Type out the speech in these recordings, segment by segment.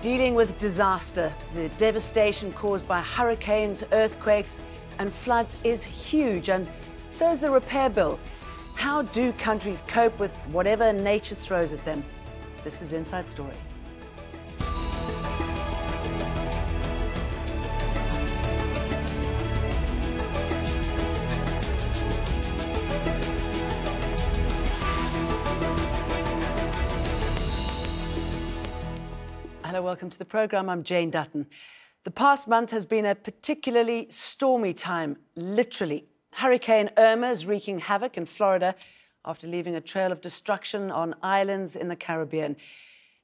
Dealing with disaster, the devastation caused by hurricanes, earthquakes and floods is huge, and so is the repair bill. How do countries cope with whatever nature throws at them? This is Inside Story. Hello, welcome to the programme. I'm Jane Dutton. The past month has been a particularly stormy time, literally. Hurricane Irma is wreaking havoc in Florida after leaving a trail of destruction on islands in the Caribbean.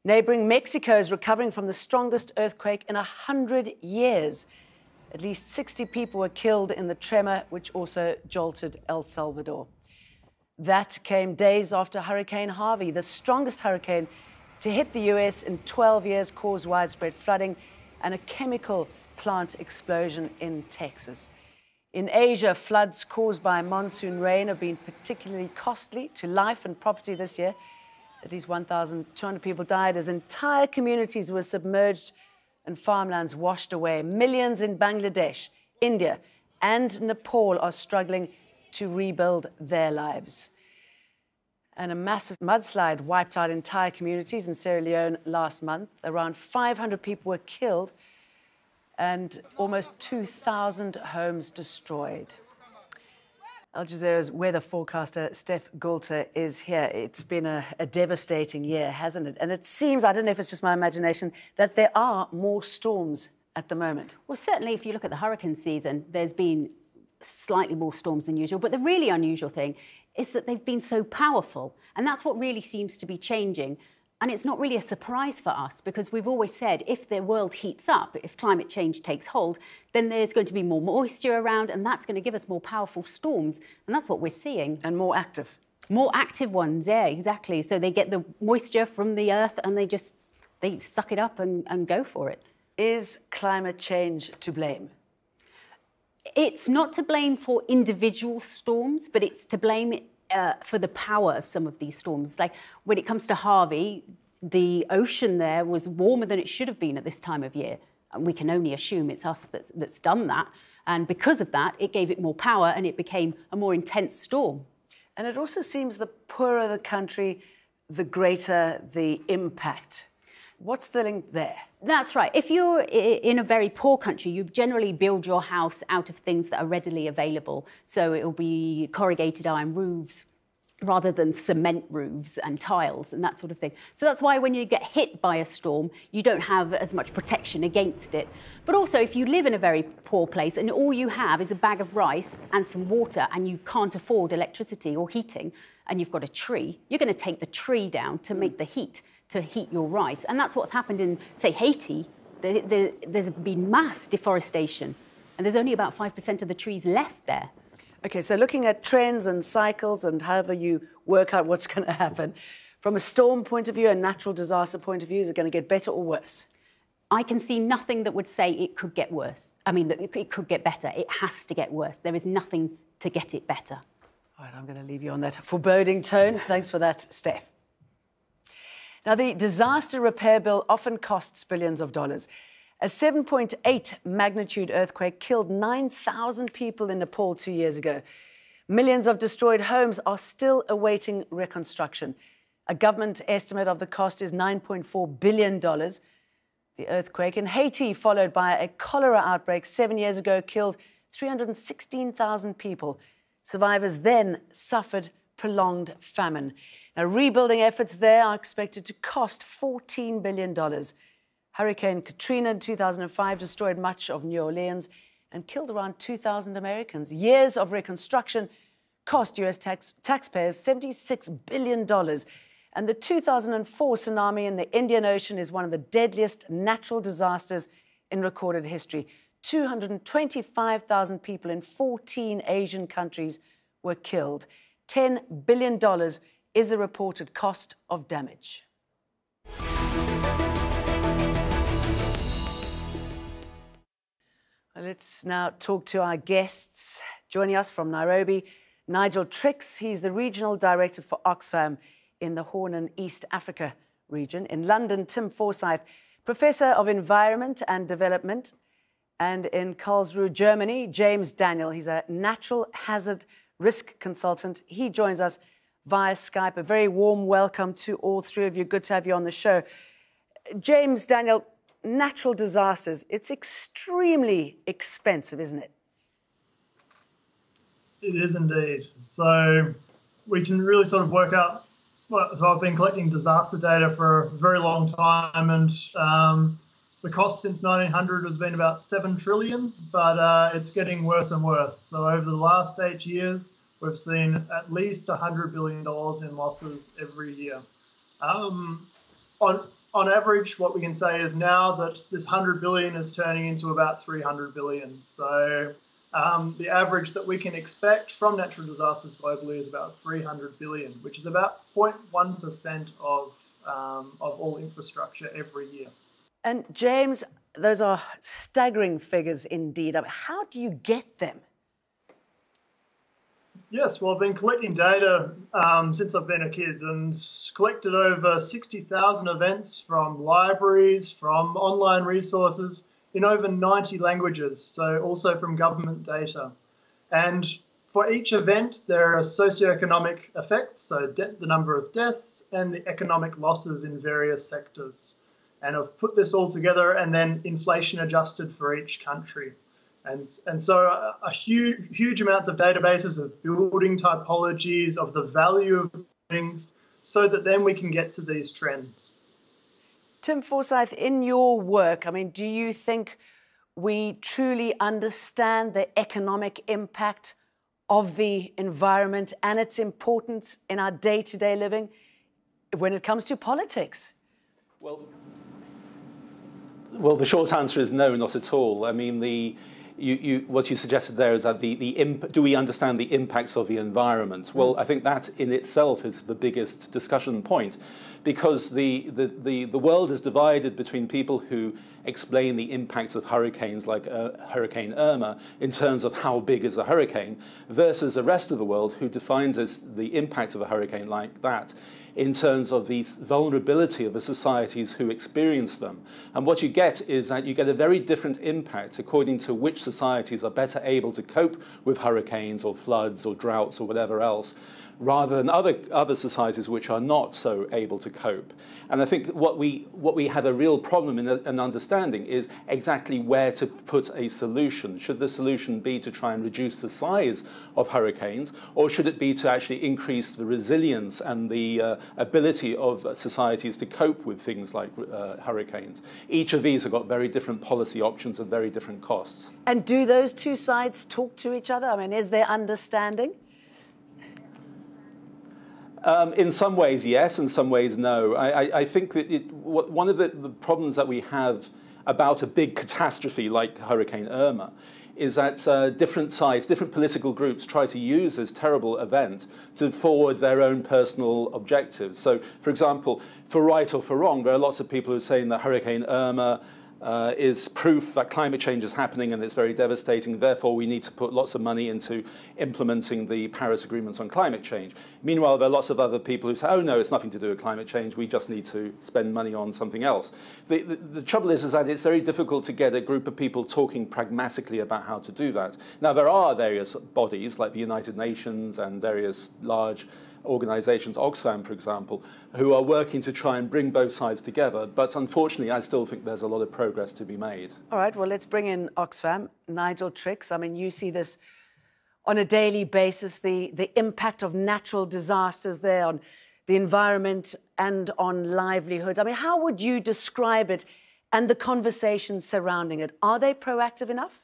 Neighbouring Mexico is recovering from the strongest earthquake in 100 years. At least 60 people were killed in the tremor, which also jolted El Salvador. That came days after Hurricane Harvey, the strongest hurricane to hit the US in 12 years, caused widespread flooding and a chemical plant explosion in Texas. In Asia, floods caused by monsoon rain have been particularly costly to life and property this year. At least 1,200 people died as entire communities were submerged and farmlands washed away. Millions in Bangladesh, India and Nepal are struggling to rebuild their lives. And a massive mudslide wiped out entire communities in Sierra Leone last month. Around 500 people were killed and almost 2,000 homes destroyed. Al Jazeera's weather forecaster, Steph Gulter, is here. It's been a devastating year, hasn't it? And it seems, I don't know if it's just my imagination, that there are more storms at the moment. Well, certainly if you look at the hurricane season, there's been slightly more storms than usual. But the really unusual thing is that they've been so powerful. And that's what really seems to be changing. And it's not really a surprise for us, because we've always said if the world heats up, if climate change takes hold, then there's going to be more moisture around, and that's going to give us more powerful storms. And that's what we're seeing. And more active. More active ones, yeah, exactly. So they get the moisture from the earth and they suck it up and go for it. Is climate change to blame? It's not to blame for individual storms, but it's to blame for the power of some of these storms. Like when it comes to Harvey, the ocean there was warmer than it should have been at this time of year. And we can only assume it's us that's done that. And because of that, it gave it more power and it became a more intense storm. And it also seems the poorer the country, the greater the impact. What's the link there? That's right. If you're in a very poor country, you generally build your house out of things that are readily available. So it'll be corrugated iron roofs rather than cement roofs and tiles and that sort of thing. So that's why when you get hit by a storm, you don't have as much protection against it. But also, if you live in a very poor place and all you have is a bag of rice and some water and you can't afford electricity or heating and you've got a tree, you're going to take the tree down to make the heat, to heat your rice. And that's what's happened in, say, Haiti. There's been mass deforestation, and there's only about 5% of the trees left there. OK, so looking at trends and cycles and however you work out what's going to happen, from a storm point of view, a natural disaster point of view, is it going to get better or worse? I can see nothing that would say it could get worse. I mean, that it could get better. It has to get worse. There is nothing to get it better. All right, I'm going to leave you on that foreboding tone. Thanks for that, Steph. Now, the disaster repair bill often costs billions of dollars. A 7.8 magnitude earthquake killed 9,000 people in Nepal 2 years ago. Millions of destroyed homes are still awaiting reconstruction. A government estimate of the cost is $9.4 billion. The earthquake in Haiti, followed by a cholera outbreak 7 years ago, killed 316,000 people. Survivors then suffered prolonged famine. Now, rebuilding efforts there are expected to cost $14 billion. Hurricane Katrina in 2005 destroyed much of New Orleans and killed around 2,000 Americans. Years of reconstruction cost US taxpayers $76 billion. And the 2004 tsunami in the Indian Ocean is one of the deadliest natural disasters in recorded history. 225,000 people in 14 Asian countries were killed. $10 billion is the reported cost of damage. Let's now talk to our guests. Joining us from Nairobi, Nigel. He's the Regional Director for Oxfam in the Horn and East Africa region. In London, Tim Forsyth, Professor of Environment and Development, and in Karlsruhe, Germany, James Daniell. He's a natural hazard risk consultant. He joins us via Skype. A very warm welcome to all three of you. Good to have you on the show. James Daniell, natural disasters, it's extremely expensive, isn't it? It is indeed. So we can really sort of work out, so I've been collecting disaster data for a very long time, and the cost since 1900 has been about 7 trillion, but it's getting worse and worse. So over the last 8 years, we've seen at least $100 billion in losses every year. On average, what we can say is now that this 100 billion is turning into about 300 billion. So the average that we can expect from natural disasters globally is about 300 billion, which is about 0.1% of all infrastructure every year. And James, those are staggering figures indeed. How do you get them? Yes, well, I've been collecting data since I've been a kid, and collected over 60,000 events from libraries, from online resources in over 90 languages, so also from government data. And for each event, there are socioeconomic effects, so the number of deaths and the economic losses in various sectors. And I've put this all together and then inflation adjusted for each country. And so a huge amounts of databases of building typologies, of the value of things, so that then we can get to these trends. Tim Forsyth, in your work, I mean, do you think we truly understand the economic impact of the environment and its importance in our day-to-day living when it comes to politics? Well, the short answer is no, not at all. I mean, what you suggested there is that do we understand the impacts of the environment? Well, I think that in itself is the biggest discussion point, because the world is divided between people who explain the impacts of hurricanes like Hurricane Irma in terms of how big is a hurricane, versus the rest of the world who defines the impact of a hurricane like that in terms of the vulnerability of the societies who experience them. And what you get is that you get a very different impact according to which societies are better able to cope with hurricanes or floods or droughts or whatever else, rather than other societies which are not so able to cope. And I think what we have a real problem in understanding is exactly where to put a solution. Should the solution be to try and reduce the size of hurricanes, or should it be to actually increase the resilience and the ability of societies to cope with things like hurricanes? Each of these have got very different policy options and very different costs. And do those two sides talk to each other? I mean, is there understanding? In some ways, yes. In some ways, no. I think that one of the problems that we have about a big catastrophe like Hurricane Irma is that different sides, different political groups try to use this terrible event to forward their own personal objectives. So, for example, for right or for wrong, there are lots of people who are saying that Hurricane Irma is proof that climate change is happening and it's very devastating. Therefore, we need to put lots of money into implementing the Paris Agreements on climate change. Meanwhile, there are lots of other people who say, oh, no, it's nothing to do with climate change. We just need to spend money on something else. The trouble is that it's very difficult to get a group of people talking pragmatically about how to do that. Now, there are various bodies like the United Nations and various large organisations, Oxfam, for example, who are working to try and bring both sides together. But unfortunately, I still think there's a lot of progress to be made. All right, well, let's bring in Oxfam. Nigel Trix, I mean, you see this on a daily basis, the impact of natural disasters there on the environment and on livelihoods. I mean, how would you describe it and the conversations surrounding it? Are they proactive enough?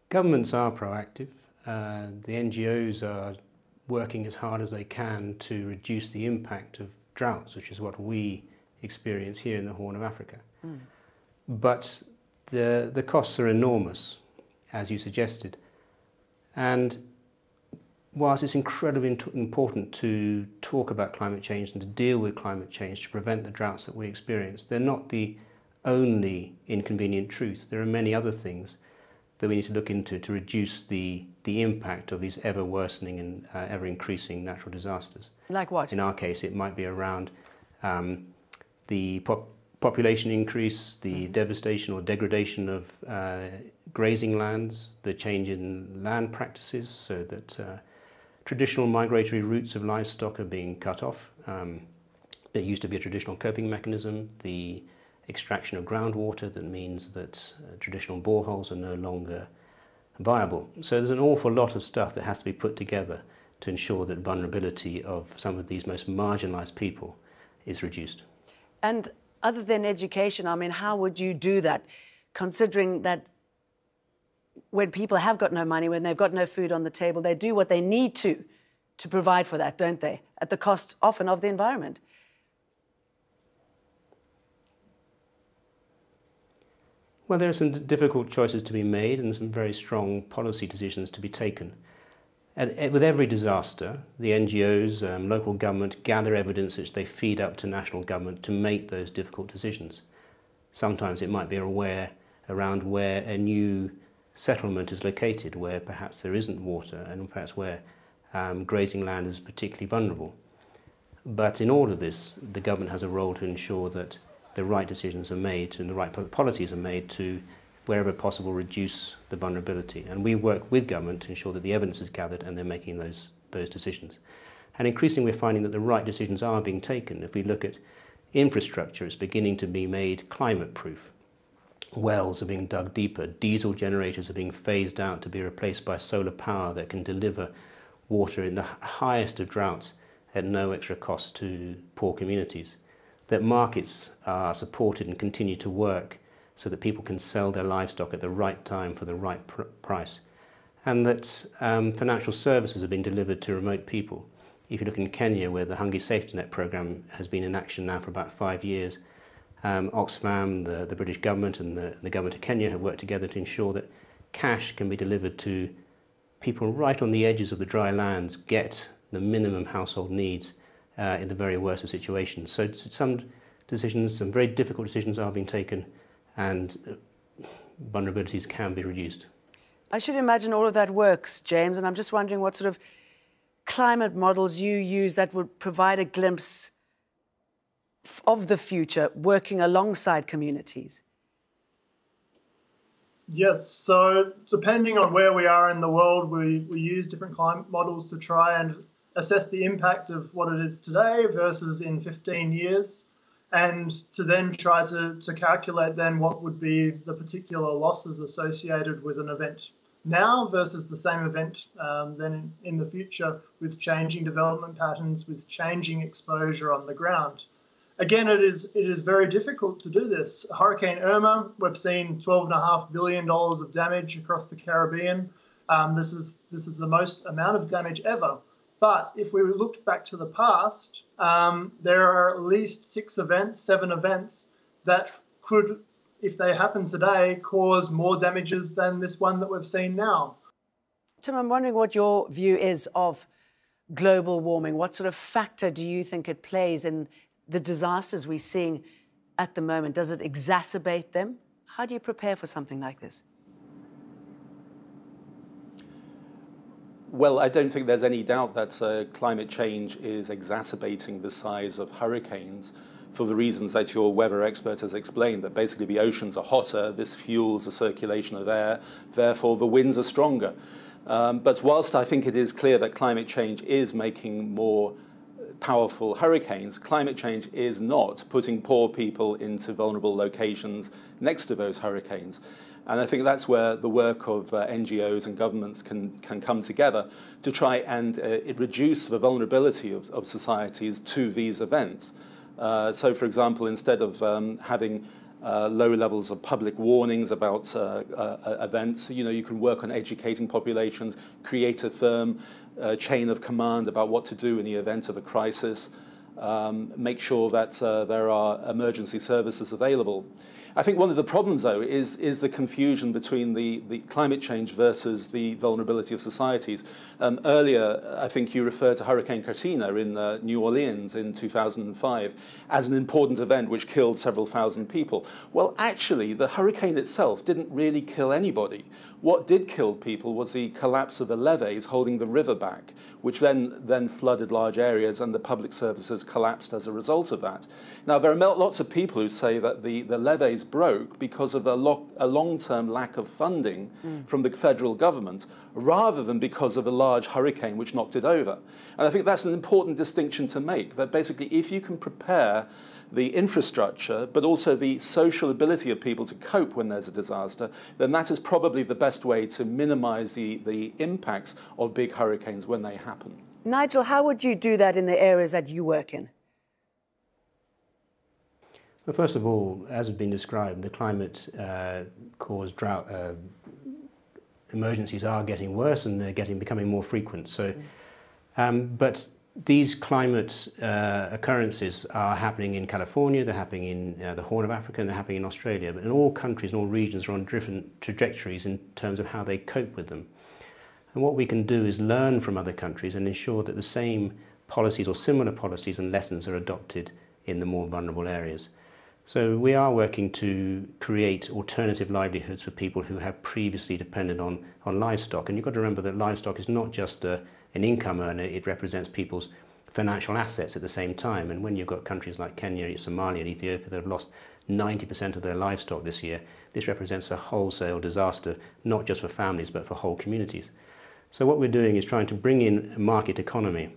Governments are proactive. The NGOs are working as hard as they can to reduce the impact of droughts, which is what we experience here in the Horn of Africa. But the costs are enormous, as you suggested. And whilst it's incredibly important to talk about climate change and to deal with climate change to prevent the droughts that we experience, they're not the only inconvenient truth. There are many other things that we need to look into to reduce the impact of these ever worsening and ever increasing natural disasters. Like what? In our case, it might be around the population increase, the devastation or degradation of grazing lands, the change in land practices so that traditional migratory routes of livestock are being cut off. There used to be a traditional coping mechanism, the extraction of groundwater that means that traditional boreholes are no longer viable. So there's an awful lot of stuff that has to be put together to ensure that vulnerability of some of these most marginalised people is reduced. And other than education, I mean, how would you do that, considering that when people have got no money, when they've got no food on the table, they do what they need to provide for that, don't they? At the cost often of the environment. Well, there are some difficult choices to be made and some very strong policy decisions to be taken. With every disaster, the NGOs, local government gather evidence which they feed up to national government to make those difficult decisions. Sometimes it might be around where a new settlement is located, where perhaps there isn't water and perhaps where grazing land is particularly vulnerable. But in all of this, the government has a role to ensure that the right decisions are made and the right policies are made to, wherever possible, reduce the vulnerability. And we work with government to ensure that the evidence is gathered and they're making those decisions. And increasingly we're finding that the right decisions are being taken. If we look at infrastructure, it's beginning to be made climate-proof. Wells are being dug deeper. Diesel generators are being phased out to be replaced by solar power that can deliver water in the highest of droughts at no extra cost to poor communities. That markets are supported and continue to work so that people can sell their livestock at the right time for the right price. And that financial services are being delivered to remote people. If you look in Kenya, where the Hungry Safety Net programme has been in action now for about 5 years, Oxfam, the British government and the government of Kenya have worked together to ensure that cash can be delivered to people right on the edges of the dry lands, get the minimum household needs in the very worst of situations. So some very difficult decisions are being taken and vulnerabilities can be reduced. I should imagine all of that works, James, and I'm just wondering what sort of climate models you use that would provide a glimpse of the future working alongside communities. Yes, so depending on where we are in the world, we use different climate models to try and assess the impact of what it is today versus in 15 years, and to then try to calculate then what would be the particular losses associated with an event now versus the same event then in the future, with changing development patterns, with changing exposure on the ground. Again, it is very difficult to do this. Hurricane Irma, we've seen $12.5 billion of damage across the Caribbean. This is the most amount of damage ever. But if we looked back to the past, there are at least 7 events that could, if they happen today, cause more damages than this one that we've seen now. Tim, I'm wondering what your view is of global warming. What sort of factor do you think it plays in the disasters we're seeing at the moment? Does it exacerbate them? How do you prepare for something like this? Well, I don't think there's any doubt that climate change is exacerbating the size of hurricanes for the reasons that your weather expert has explained, that basically the oceans are hotter, this fuels the circulation of air, therefore the winds are stronger. But whilst I think it is clear that climate change is making more powerful hurricanes, climate change is not putting poor people into vulnerable locations next to those hurricanes. And I think that's where the work of NGOs and governments can come together to try and reduce the vulnerability of societies to these events. So, for example, instead of having low levels of public warnings about events, you can work on educating populations, create a firm chain of command about what to do in the event of a crisis, make sure that there are emergency services available. I think one of the problems, though, is the confusion between the climate change versus the vulnerability of societies. Earlier, I think you referred to Hurricane Katrina in New Orleans in 2005 as an important event which killed several thousand people. Well, actually, the hurricane itself didn't really kill anybody. What did kill people was the collapse of the levees holding the river back, which then flooded large areas and the public services collapsed as a result of that. Now, there are lots of people who say that the levees broke because of a long-term lack of funding from the federal government, rather than because of a large hurricane which knocked it over. And I think that's an important distinction to make, that basically if you can prepare the infrastructure, but also the social ability of people to cope when there's a disaster, then that is probably the best way to minimize the impacts of big hurricanes when they happen. Nigel, how would you do that in the areas that you work in? Well, first of all, as has been described, the climate caused drought emergencies are getting worse, and they're becoming more frequent. So, but these climate occurrences are happening in California, they're happening in the Horn of Africa, and they're happening in Australia. But in all countries and all regions are on different trajectories in terms of how they cope with them. And what we can do is learn from other countries and ensure that the same policies or similar policies and lessons are adopted in the more vulnerable areas. So we are working to create alternative livelihoods for people who have previously depended on livestock. And you've got to remember that livestock is not just an income earner, it represents people's financial assets at the same time. And when you've got countries like Kenya, Somalia and Ethiopia that have lost 90% of their livestock this year, this represents a wholesale disaster, not just for families, but for whole communities. So what we're doing is trying to bring in a market economy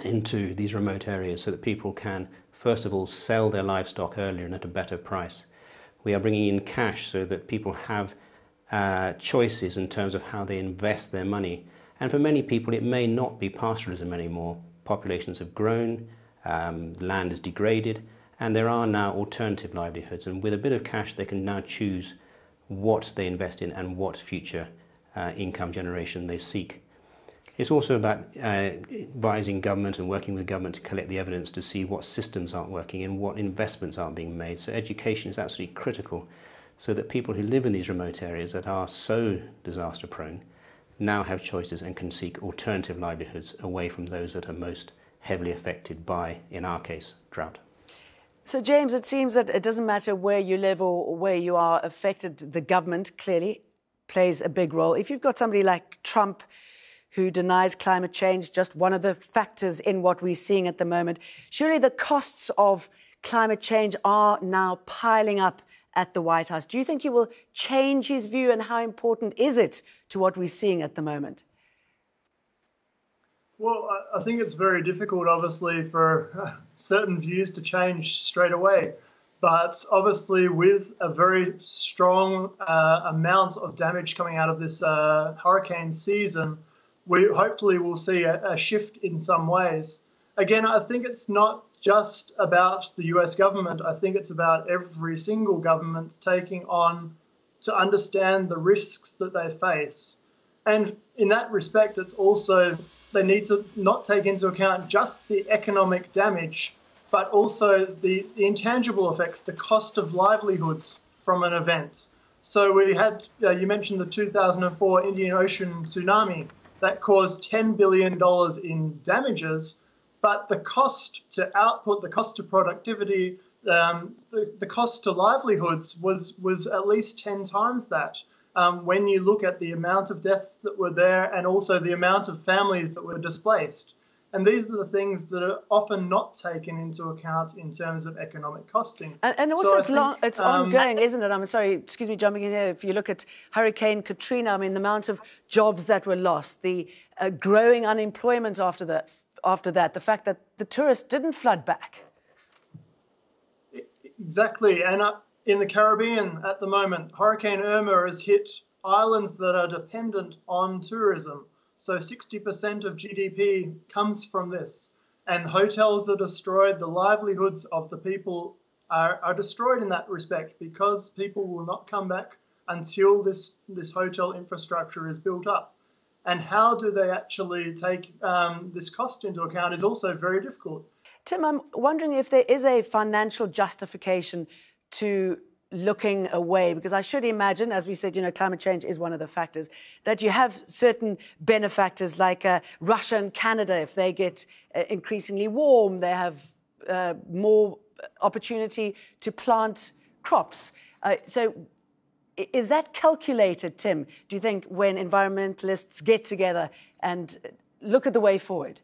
into these remote areas so that people can, first of all, sell their livestock earlier and at a better price. We are bringing in cash so that people have choices in terms of how they invest their money. And for many people, it may not be pastoralism anymore. Populations have grown, land is degraded, and there are now alternative livelihoods. And with a bit of cash, they can now choose what they invest in and what future income generation they seek. It's also about advising government and working with government to collect the evidence to see what systems aren't working and what investments aren't being made. So education is absolutely critical so that people who live in these remote areas that are so disaster prone now have choices and can seek alternative livelihoods away from those that are most heavily affected by, in our case, drought. So, James, it seems that it doesn't matter where you live or where you are affected, the government clearly plays a big role. If you've got somebody like Trump who denies climate change, just one of the factors in what we're seeing at the moment, surely the costs of climate change are now piling up at the White House. Do you think he will change his view, and how important is it to what we're seeing at the moment? Well, I think it's very difficult, obviously, for certain views to change straight away. But obviously, with a very strong amount of damage coming out of this hurricane season, we hopefully will see a shift in some ways. Again, I think it's not just about the US government. I think it's about every single government taking on to understand the risks that they face. And in that respect, it's also they need to not take into account just the economic damage, but also the intangible effects, the cost of livelihoods from an event. So we had, you mentioned the 2004 Indian Ocean tsunami that caused $10 billion in damages, but the cost to output, the cost to productivity, the cost to livelihoods was at least 10 times that. When you look at the amount of deaths that were there and also the amount of families that were displaced. And these are the things that are often not taken into account in terms of economic costing. And also so it's ongoing, isn't it? I'm sorry, excuse me, jumping in here. If you look at Hurricane Katrina, I mean, the amount of jobs that were lost, the growing unemployment after that, the fact that the tourists didn't flood back. Exactly. And in the Caribbean at the moment, Hurricane Irma has hit islands that are dependent on tourism. So 60% of GDP comes from this. And hotels are destroyed. The livelihoods of the people are destroyed in that respect because people will not come back until this hotel infrastructure is built up. And how do they actually take this cost into account is also very difficult. Tim, I'm wondering if there is a financial justification to looking away, because I should imagine, as we said, you know, climate change is one of the factors, that you have certain benefactors like Russia and Canada. If they get increasingly warm, they have more opportunity to plant crops. So is that calculated, Tim, do you think, when environmentalists get together and look at the way forward?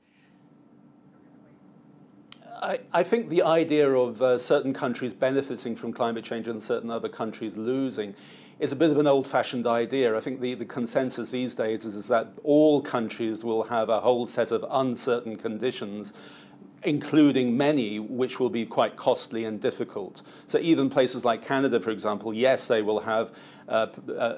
I think the idea of certain countries benefiting from climate change and certain other countries losing is a bit of an old-fashioned idea. I think the consensus these days is that all countries will have a whole set of uncertain conditions, including many which will be quite costly and difficult. So even places like Canada, for example, yes, they will have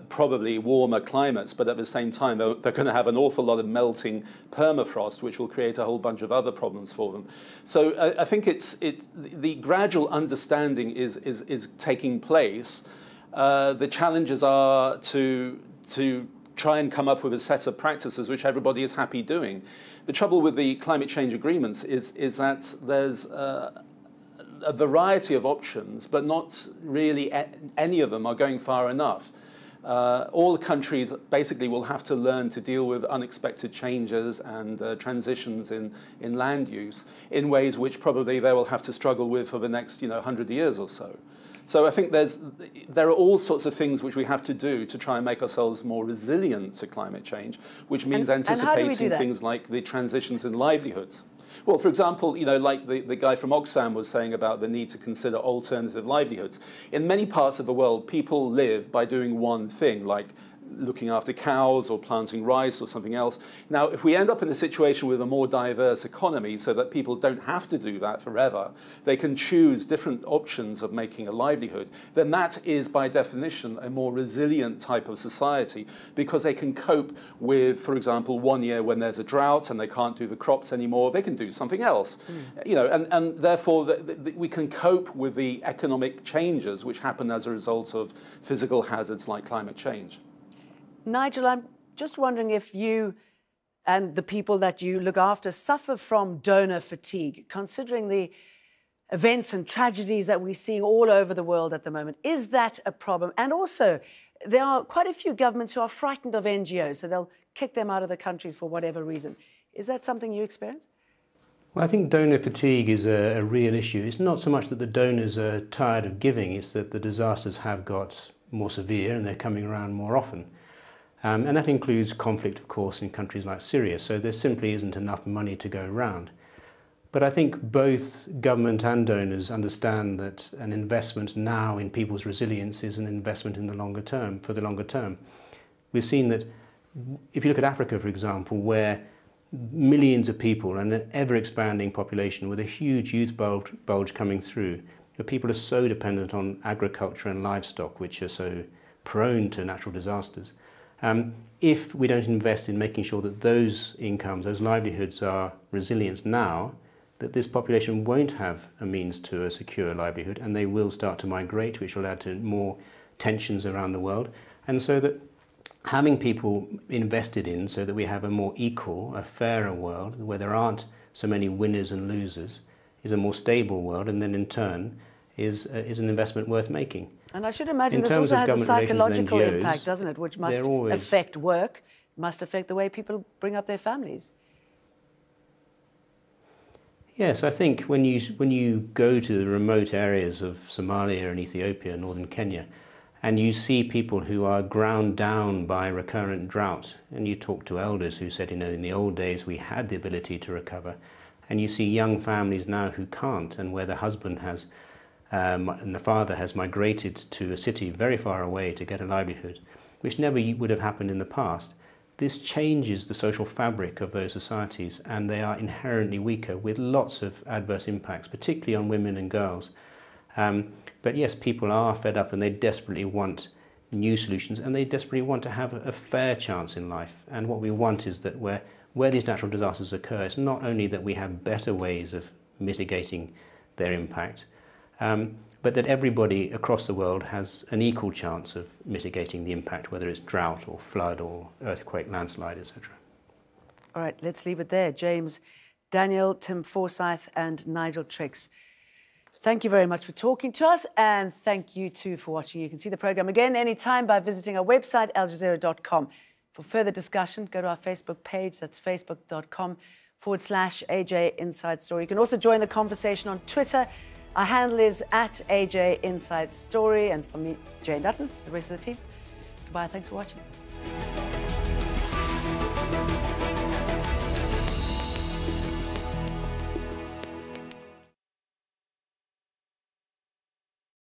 probably warmer climates, but at the same time, they're going to have an awful lot of melting permafrost, which will create a whole bunch of other problems for them. So I think the gradual understanding is taking place. The challenges are to try and come up with a set of practices which everybody is happy doing. The trouble with the climate change agreements is that there's a variety of options, but not really any of them are going far enough. All countries basically will have to learn to deal with unexpected changes and transitions in land use in ways which probably they will have to struggle with for the next 100 years or so. So I think there are all sorts of things which we have to do to try and make ourselves more resilient to climate change, which means anticipating things like the transitions in livelihoods. Well, for example, like the guy from Oxfam was saying about the need to consider alternative livelihoods. In many parts of the world, people live by doing one thing, like looking after cows or planting rice or something else. Now, if we end up in a situation with a more diverse economy so that people don't have to do that forever, they can choose different options of making a livelihood, then that is by definition a more resilient type of society because they can cope with, for example, one year when there's a drought and they can't do the crops anymore, they can do something else. And therefore we can cope with the economic changes which happen as a result of physical hazards like climate change. Nigel, I'm just wondering if you and the people that you look after suffer from donor fatigue, considering the events and tragedies that we're seeing all over the world at the moment. Is that a problem? And also, there are quite a few governments who are frightened of NGOs, so they'll kick them out of the countries for whatever reason. Is that something you experience? Well, I think donor fatigue is a real issue. It's not so much that the donors are tired of giving, it's that the disasters have got more severe and they're coming around more often. And that includes conflict, of course, in countries like Syria. So there simply isn't enough money to go around. But I think both government and donors understand that an investment now in people's resilience is an investment in the longer term, for the longer term. We've seen that if you look at Africa, for example, where millions of people and an ever-expanding population with a huge youth bulge coming through, the people are so dependent on agriculture and livestock, which are so prone to natural disasters. If we don't invest in making sure that those incomes, those livelihoods are resilient now, that this population won't have a means to a secure livelihood and they will start to migrate, which will add to more tensions around the world. And so that having people invested in so that we have a more equal, a fairer world where there aren't so many winners and losers is a more stable world, and then in turn is an investment worth making. And I should imagine this also has a psychological impact, doesn't it, which must affect work, must affect the way people bring up their families. Yes, I think when you go to the remote areas of Somalia and Ethiopia, northern Kenya, and you see people who are ground down by recurrent drought, and you talk to elders who said, in the old days we had the ability to recover, and you see young families now who can't, and where the husband has and the father has migrated to a city very far away to get a livelihood, which never would have happened in the past. This changes the social fabric of those societies, and they are inherently weaker with lots of adverse impacts, particularly on women and girls. But yes, people are fed up and they desperately want new solutions, and they desperately want to have a fair chance in life. And what we want is that where these natural disasters occur, it's not only that we have better ways of mitigating their impact, but that everybody across the world has an equal chance of mitigating the impact, whether it's drought or flood or earthquake, landslide, etc. All right, let's leave it there. James, Daniell, Tim Forsyth and Nigel Triggs, thank you very much for talking to us, and thank you too for watching. You can see the programme again anytime by visiting our website, aljazeera.com. For further discussion, go to our Facebook page. That's facebook.com/AJ Inside Story. You can also join the conversation on Twitter. Our handle is @AJ Inside Story. And from me, Jane Dutton, the rest of the team, goodbye, thanks for watching.